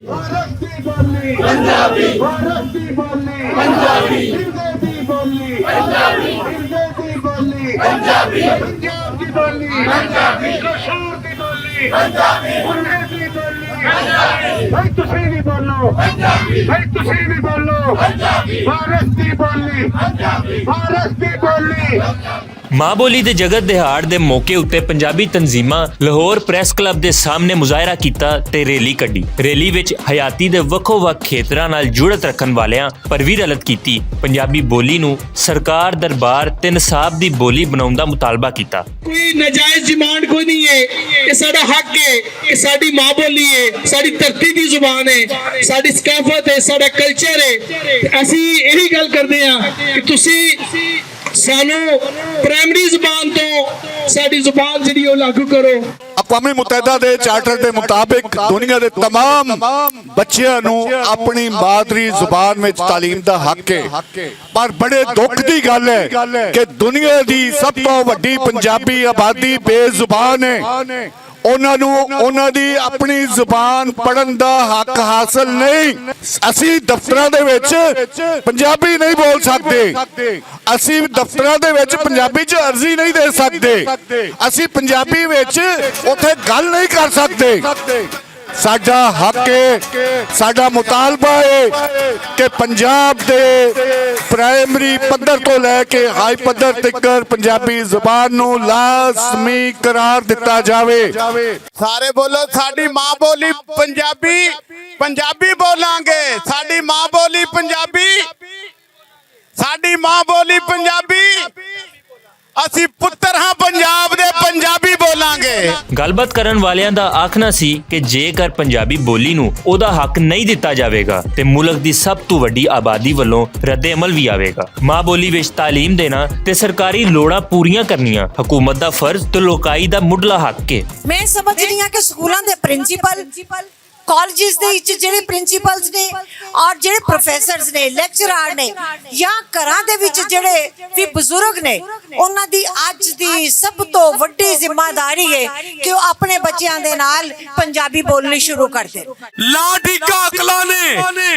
भारत की बोली पंजाबी, भारत की बोली पंजाबी, हिंदी की बोली पंजाबी, हिंदी की बोली पंजाबी, पंजाब की बोली पंजाबी, कश्मीर की बोली पंजाबी, पुणे की बोली पंजाबी, भाई तुसी भी बोलो पंजाबी, भाई तुसी भी बोलो पंजाबी, भारत की बोली पंजाबी, भारत की बोली। ਮਾਂ ਬੋਲੀ ਦੇ ਜਗਤ ਦਿਹਾੜ ਦੇ ਮੌਕੇ ਉੱਤੇ ਪੰਜਾਬੀ ਤਨਜ਼ੀਮਾਂ ਲਾਹੌਰ ਪ੍ਰੈਸ ਕਲੱਬ ਦੇ ਸਾਹਮਣੇ ਮੁਜ਼ਾਹਰਾ ਕੀਤਾ ਤੇ ਰੈਲੀ ਕੱਢੀ। ਰੈਲੀ ਵਿੱਚ ਹਯਾਤੀ ਦੇ ਵੱਖੋ-ਵੱਖ ਖੇਤਰਾਂ ਨਾਲ ਜੁੜਤ ਰੱਖਣ ਵਾਲਿਆਂ ਭਰਵੀਰ ਅਲਤ ਕੀਤੀ। ਪੰਜਾਬੀ ਬੋਲੀ ਨੂੰ ਸਰਕਾਰ ਦਰਬਾਰ ਤੇ ਨਿਸਾਬ ਦੀ ਬੋਲੀ ਬਣਾਉਣ ਦਾ ਮੁਤਾਲਬਾ ਕੀਤਾ। ਕੋਈ ਨਜਾਇਜ਼ ਡਿਮਾਂਡ ਕੋਈ ਨਹੀਂ ਹੈ, ਇਹ ਸਾਡਾ ਹੱਕ ਹੈ, ਇਹ ਸਾਡੀ ਮਾਂ ਬੋਲੀ ਹੈ, ਸਾਡੀ ਧਰਤੀ ਦੀ ਜ਼ੁਬਾਨ ਹੈ, ਸਾਡੀ ਸਕਾਫਤ ਹੈ, ਸਾਡਾ ਕਲਚਰ ਹੈ। ਅਸੀਂ ਇਹੀ ਗੱਲ ਕਰਦੇ ਹਾਂ ਕਿ ਤੁਸੀਂ ਸਾਨੂੰ ਪ੍ਰਾਇਮਰੀ ਜ਼ੁਬਾਨ ਤੋਂ ਸਾਡੀ ਜ਼ੁਬਾਨ ਜਿਹੜੀ ਉਹ ਲਾਗੂ ਕਰੋ। ਅਕਵਾਮੀ ਮੁਤਹਿਦਾ ਦੇ ਚਾਰਟਰ ਦੇ ਮੁਤਾਬਿਕ ਦੁਨੀਆ ਦੇ तमाम ਬੱਚਿਆਂ ਨੂੰ ਆਪਣੀ ਮਾਦਰੀ ਜ਼ੁਬਾਨ ਵਿੱਚ ਤਾਲੀਮ ਦਾ ਹੱਕ ਹੈ। ਪਰ ਬੜੇ ਦੁੱਖ ਦੀ ਗੱਲ ਹੈ ਕਿ ਦੁਨੀਆ ਦੀ ਸਭ ਤੋਂ ਵੱਡੀ ਪੰਜਾਬੀ ਆਬਾਦੀ ਬੇਜ਼ੁਬਾਨ ਹੈ। ਉਹਨਾਂ ਦੀ ਆਪਣੀ ਜ਼ੁਬਾਨ ਪੜਨ ਦਾ ਹੱਕ ਹਾਸਲ ਨਹੀਂ। ਅਸੀਂ ਦਫ਼ਤਰਾਂ ਦੇ ਵਿੱਚ ਪੰਜਾਬੀ ਨਹੀਂ ਬੋਲ ਸਕਦੇ, ਅਸੀਂ ਦਫ਼ਤਰਾਂ ਦੇ ਵਿੱਚ ਪੰਜਾਬੀ 'ਚ ਅਰਜ਼ੀ ਨਹੀਂ ਦੇ ਸਕਦੇ, ਅਸੀਂ ਪੰਜਾਬੀ ਵਿੱਚ ਉੱਥੇ ਗੱਲ ਨਹੀਂ ਕਰ ਸਕਦੇ। ਸਾਡਾ ਹੱਕ ਹੈ, ਸਾਡਾ ਮੁਤਾਲਬਾ ਹੈ ਕਿ ਪੰਜਾਬ ਦੇ ਪ੍ਰਾਇਮਰੀ ਪੱਧਰ ਤੋਂ ਲੈ ਕੇ ਹਾਈ ਪੱਧਰ ਤੱਕ ਪੰਜਾਬੀ ਜ਼ੁਬਾਨ ਨੂੰ ਲਾਜ਼ਮੀ ਕਰਾਰ ਦਿੱਤਾ ਜਾਵੇ। ਸਾਰੇ ਬੋਲੋ ਸਾਡੀ ਮਾਂ ਬੋਲੀ ਪੰਜਾਬੀ, ਪੰਜਾਬੀ ਬੋਲਾਂਗੇ। ਸਾਡੀ ਮਾਂ ਬੋਲੀ ਪੰਜਾਬੀ, ਸਾਡੀ ਮਾਂ ਬੋਲੀ ਪੰਜਾਬੀ। ਅਸੀਂ ਪੁੱਤਰ ਹਾਂ ਪੰਜਾਬ ਦੇ, ਪੰਜਾਬੀ ਬੋਲਾਂਗੇ। ਗੱਲਬਾਤ ਕਰਨ ਵਾਲਿਆਂ ਦਾ ਆਖਣਾ ਸੀ ਕਿ ਜੇਕਰ ਪੰਜਾਬੀ ਬੋਲੀ ਨੂੰ ਉਹਦਾ ਹੱਕ ਨਹੀਂ ਦਿੱਤਾ ਜਾਵੇਗਾ ਤੇ ਮੁਲਕ ਦੀ ਸਭ ਤੋਂ ਵੱਡੀ ਆਬਾਦੀ ਵੱਲੋਂ ਰੱਦੇ ਅਮਲ ਵੀ ਆਵੇਗਾ। ਮਾਂ ਬੋਲੀ ਵਿੱਚ ਤਾਲੀਮ ਦੇਣਾ ਤੇ ਸਰਕਾਰੀ ਲੋੜਾਂ ਪੂਰੀਆਂ ਕਰਨੀਆਂ ਹਕੂਮਤ ਦਾ ਫਰਜ਼ ਤੇ ਲੋਕਾਈ ਦਾ ਮੁੱਢਲਾ ਹੱਕ ਹੈ। ਮੈਂ ਸਮਝਦੀ ਹਾਂ ਕਿ ਸਕੂਲਾਂ ਦੇ ਪ੍ਰਿੰਸੀਪਲ, ਕਾਲਜਿਸ ਦੇ ਵਿੱਚ ਜਿਹੜੇ ਪ੍ਰਿੰਸੀਪਲਸ ਨੇ ਔਰ ਜਿਹੜੇ ਪ੍ਰੋਫੈਸਰਸ ਨੇ, ਲੈਕਚਰਰ ਨੇ ਜਾਂ ਘਰਾਂ ਦੇ ਵਿੱਚ ਜਿਹੜੇ ਵੀ ਬਜ਼ੁਰਗ ਨੇ, ਉਹਨਾਂ ਦੀ ਅੱਜ ਦੀ ਸਭ ਤੋਂ ਵੱਡੀ ਜ਼ਿੰਮੇਵਾਰੀ ਹੈ ਕਿ ਉਹ ਆਪਣੇ ਬੱਚਿਆਂ ਦੇ ਨਾਲ ਪੰਜਾਬੀ ਬੋਲਣੀ ਸ਼ੁਰੂ ਕਰ ਦੇਣ। ਲਾਡੀਕਾ ਅਕਲਾਂ ਨੇ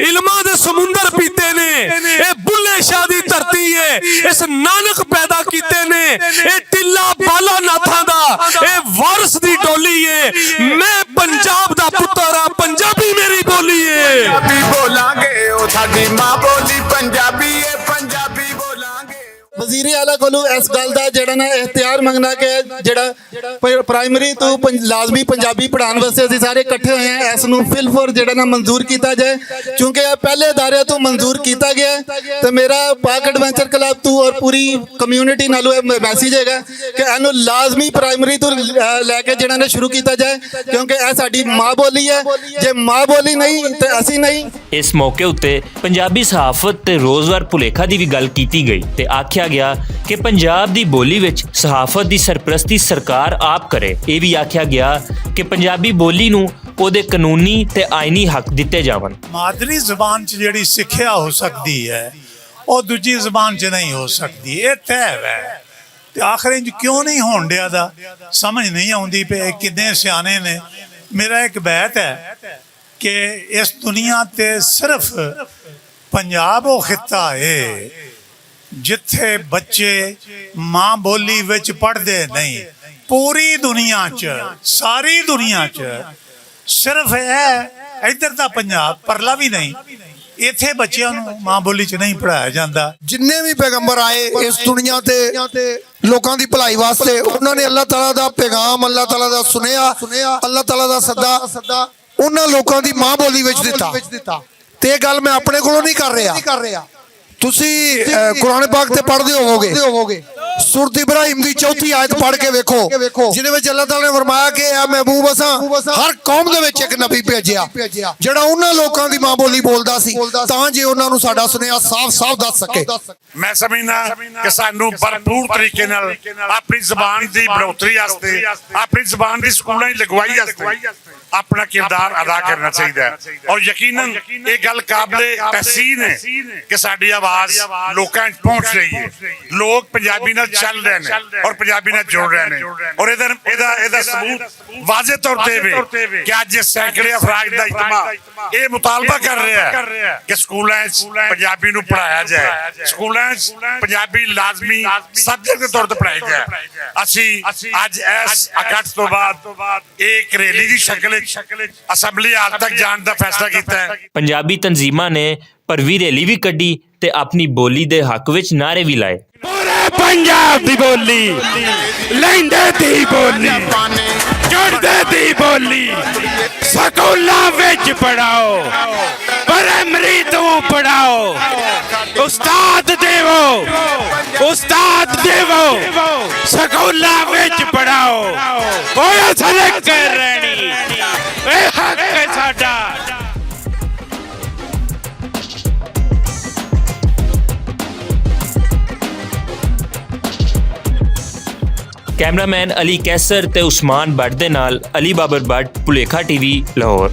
ਇਲਮਾਂ ਦੇ ਸਮੁੰਦਰ ਪੀਤੇ ਨੇ। ਇਹ ਬੁੱਲੇ ਸ਼ਾਹ ਦੀ ਧਰਤੀ ਹੈ, ਇਸ ਨਾਨਕ ਪੈਦਾ ਕੀਤੇ ਨੇ। ਇਹ ਟਿੱਲਾ ਬਾਲਾ ਨਾਥਾਂ ਦਾ ਇਹ ਵਾਰਸ ਦੀ ਡੋਲੀ ਹੈ। ਮੈਂ ਪੰਜਾਬ ਦਾ ਪੁੱਤਰ ਆ, ਪੰਜਾਬੀ ਮੇਰੀ ਬੋਲੀ ਏ। ਪੰਜਾਬੀ ਬੋਲਾਂਗੇ, ਉਹ ਸਾਡੀ ਮਾਂ ਬੋਲੀ ਪੰਜਾਬੀ ਏ, ਪੰਜਾਬੀ ਬੋਲਾਂਗੇ। ਵਜ਼ੀਰ ਆਲਾ ਕੋਲੋਂ ਇਸ ਗੱਲ ਦਾ ਜਿਹੜਾ ਨਾ ਇਖਤਿਆਰ ਮੰਗਣਾ ਕਿ ਜਿਹੜਾ ਪ੍ਰਾਇਮਰੀ ਤੋਂ ਲਾਜ਼ਮੀ ਪੰਜਾਬੀ ਪੜ੍ਹਾਉਣ ਵਾਸਤੇ ਅਸੀਂ ਸਾਰੇ ਇਕੱਠੇ ਹੋਏ ਹਾਂ, ਇਸ ਨੂੰ ਫਿਲਫੋਰ ਜਿਹੜਾ ਨਾ ਮਨਜ਼ੂਰ ਕੀਤਾ ਜਾਏ, ਕਿਉਂਕਿ ਇਹ ਪਹਿਲੇ ਅਦਾਰਿਆਂ ਤੋਂ ਮਨਜ਼ੂਰ ਕੀਤਾ ਗਿਆ ਤੇ ਮੇਰਾ ਪਾਕ ਐਡਵੈਂਚਰ ਕਲੱਬ ਤੋਂ ਔਰ ਪੂਰੀ ਕਮਿਊਨਿਟੀ ਨਾਲੋਂ ਇਹ ਮੈਸੇਜ ਹੈਗਾ ਕਿ ਇਹਨੂੰ ਲਾਜ਼ਮੀ ਪ੍ਰਾਇਮਰੀ ਤੋਂ ਲੈ ਕੇ ਜਿਹੜਾ ਨਾ ਸ਼ੁਰੂ ਕੀਤਾ ਜਾਏ, ਕਿਉਂਕਿ ਇਹ ਸਾਡੀ ਮਾਂ ਬੋਲੀ ਹੈ। ਜੇ ਮਾਂ ਬੋਲੀ ਨਹੀਂ ਤੇ ਅਸੀਂ ਨਹੀਂ। ਇਸ ਮੌਕੇ ਉੱਤੇ ਪੰਜਾਬੀ ਸਹਾਫਤ ਤੇ ਰੋਜ਼ਵਾਰ ਭੁਲੇਖਾ ਦੀ ਵੀ ਗੱਲ ਕੀਤੀ ਗਈ ਤੇ ਆਖਿਆ ਗਿਆ ਕਿ ਪੰਜਾਬ ਦੀ ਬੋਲੀ ਵਿੱਚ ਸਹਾਫਤ ਦੀ ਸਰਪ੍ਰਸਤੀ ਸਰਕਾਰ ਆਪ ਕਰੇ। ਇਹ ਵੀ ਆਖਿਆ ਗਿਆ ਕਿ ਪੰਜਾਬੀ ਬੋਲੀ ਨੂੰ ਉਹਦੇ ਕਾਨੂੰਨੀ ਤੇ ਆਇਨੀ ਹੱਕ ਦਿੱਤੇ ਜਾਵਣ। ਮਾਦਰੀ ਜ਼ੁਬਾਨ 'ਚ ਜਿਹੜੀ ਸਿੱਖਿਆ ਹੋ ਸਕਦੀ ਹੈ ਉਹ ਦੂਜੀ ਜ਼ੁਬਾਨ 'ਚ ਨਹੀਂ ਹੋ ਸਕਦੀ। ਇਹ ਤੈਅ ਹੈ ਤੇ ਆਖਰ ਇੰਜ ਕਿਉਂ ਨਹੀਂ ਹੋਣ ਡਿਆ ਦਾ ਸਮਝ ਨਹੀਂ ਆਉਂਦੀ ਪਈ। ਕਿੰਨੇ ਸਿਆਣੇ ਨੇ। ਮੇਰਾ ਇੱਕ ਬੈਤ ਹੈ ਕਿ ਇਸ ਦੁਨੀਆ ਤੇ ਸਿਰਫ ਪੰਜਾਬ ਉਹ ਖਿੱਤਾ ਹੈ ਜਿੱਥੇ ਬੱਚੇ ਮਾਂ ਬੋਲੀ ਵਿੱਚ ਪੜ੍ਹਦੇ ਨਹੀਂ। ਪੂਰੀ ਦੁਨੀਆ 'ਚ, ਸਾਰੀ ਦੁਨੀਆ 'ਚ ਸਿਰਫ ਇਹ ਇੱਧਰ ਦਾ ਪੰਜਾਬ, ਪਰਲਾ ਵੀ ਨਹੀਂ, ਇੱਥੇ ਬੱਚਿਆਂ ਨੂੰ ਮਾਂ ਬੋਲੀ 'ਚ ਨਹੀਂ ਪੜ੍ਹਾਇਆ ਜਾਂਦਾ। ਜਿੰਨੇ ਵੀ ਪੈਗੰਬਰ ਆਏ ਇਸ ਦੁਨੀਆ ਤੇ ਲੋਕਾਂ ਦੀ ਭਲਾਈ ਵਾਸਤੇ, ਉਹਨਾਂ ਨੇ ਅੱਲਾਹ ਤਾਲਾ ਦਾ ਪੈਗਾਮ, ਅੱਲਾਹ ਤਾਲਾ ਦਾ ਸੁਨੇਹਾ, ਅੱਲਾਹ ਤਾਲਾ ਦਾ ਸੱਦਾ ਉਹਨਾਂ ਲੋਕਾਂ ਦੀ ਮਾਂ ਬੋਲੀ ਵਿੱਚ ਦਿੱਤਾ। ਤੇ ਇਹ ਗੱਲ ਮੈਂ ਆਪਣੇ ਕੋਲੋਂ ਨਹੀਂ ਕਰ ਰਿਹਾ। ਤੁਸੀਂ ਕੁਰਾਨ ਪਾਕ ਤੇ ਪੜ੍ਹਦੇ ਹੋਵੋਗੇ। ਸੂਰਤ ਇਬਰਾਹੀਮ ਦੀ 4ਥੀ ਆਇਤ ਪੜ੍ਹ ਕੇ ਵੇਖੋ, ਜਿਹਦੇ ਵਿੱਚ ਅੱਲਾਹ ਤਾਲਾ ਨੇ ਫਰਮਾਇਆ ਕਿ ਐ ਮਹਿਬੂਬ ਅਸਾਂ ਹਰ ਕੌਮ ਦੇ ਵਿੱਚ ਇੱਕ ਨਬੀ ਭੇਜਿਆ ਜਿਹੜਾ ਉਹਨਾਂ ਲੋਕਾਂ ਦੀ ਮਾਂ ਬੋਲੀ ਬੋਲਦਾ ਸੀ ਤਾਂ ਜੇ ਉਹਨਾਂ ਨੂੰ ਸਾਡਾ ਸੁਨੇਹਾ ਸਾਫ਼ ਦੱਸ ਸਕੇ। ਮੈਂ ਸਮਝਦਾ ਕਿ ਸਾਨੂੰ ਭਰਪੂਰ ਤਰੀਕੇ ਨਾਲ ਆਪਣੀ ਜ਼ਬਾਨ ਦੀ ਬੜੋਤਰੀ ਵਾਸਤੇ, ਆਪਣੀ ਜ਼ਬਾਨ ਦੀ ਸਕੂਲਾਂ ਦੀ ਲਗਵਾਈ ਵਾਸਤੇ ਆਪਣਾ ਕਿਰਦਾਰ ਅਦਾ ਕਰਨਾ ਚਾਹੀਦਾ ਹੈ ਔਰ ਯਕੀਨਨ ਇਹ ਗੱਲ ਕਾਬਲੇ ਤਹਿਸੀਨ ਹੈ ਕਿ ਸਾਡੀ ਆਵਾਜ਼ ਲੋਕਾਂ ਤੱਕ ਪਹੁੰਚ ਰਹੀ ਹੈ। ਲੋਕ ਪੰਜਾਬੀ ਨਾਲ ਚੱਲ ਰਹੇ ਨੇ ਔਰ ਪੰਜਾਬੀ ਨਾਲ ਜੁੜ ਰਹੇ ਨੇ ਔਰ ਇਹਦਾ ਸਬੂਤ ਵਾਜ਼ਿਹ ਤੌਰ ਤੇ ਵੇ ਕਿ ਅੱਜ ਸੈਂਕੜੇ ਅਫਰਾਦ ਦਾ ਇਜਤਮਾ ਇਹ ਮੁਤਾਲਬਾ ਕਰ ਰਿਹਾ ਹੈ ਕਿ ਸਕੂਲਾਂ 'ਚ ਪੰਜਾਬੀ ਨੂੰ ਪੜ੍ਹਾਇਆ ਜਾਏ, ਸਕੂਲਾਂ 'ਚ ਪੰਜਾਬੀ ਲਾਜ਼ਮੀ ਸਬਜੈਕਟ ਦੇ ਤੌਰ ਤੇ ਪੜ੍ਹਾਇਆ ਜਾਏ। ਅਸੀਂ ਅੱਜ ਇਸ ਇਕੱਠ ਤੋਂ ਬਾਅਦ ਇੱਕ ਰੈਲੀ ਦੀ ਸ਼ਕਲ ਅਸੈਂਬਲੀ ਹਾਲ ਤੱਕ ਜਾਣ ਦਾ ਫੈਸਲਾ ਕੀਤਾ ਹੈ। ਪੰਜਾਬੀ ਤਨਜ਼ੀਮਾਂ ਨੇ ਭਰਵੀਂ ਰੈਲੀ ਵੀ ਕੱਢੀ ਤੇ ਆਪਣੀ ਬੋਲੀ ਦੇ ਹੱਕ ਵਿੱਚ ਨਾਅਰੇ ਵੀ ਲਾਏ। ਪੂਰੇ ਪੰਜਾਬ ਦੀ ਬੋਲੀ, ਲੈਂਦੇ ਦੀ ਬੋਲੀ, ਜੁੜਦੇ ਦੀ ਬੋਲੀ, ਸਕੂਲਾਂ ਵਿੱਚ ਪੜਾਓ, ਪ੍ਰਾਇਮਰੀ ਤੋਂ ਪੜਾਓ, ਉਸਤਾਦ ਦੇਵੋ, ਸਕੂਲਾਂ ਵਿੱਚ ਪੜਾਓ। ਕੋਈ ਅਸਲ ਕਰ ਰਹਿਣੀ, ਇਹ ਹੱਕ ਹੈ ਸਾਡਾ। ਕੈਮਰਾਮੈਨ ਅਲੀ ਕੈਸਰ ਤੇ ਉਸਮਾਨ ਬੱਟ ਦੇ ਨਾਲ ਅਲੀ ਬਾਬਰ ਬੱਟ, ਭੁਲੇਖਾ ਟੀਵੀ, ਲਾਹੌਰ।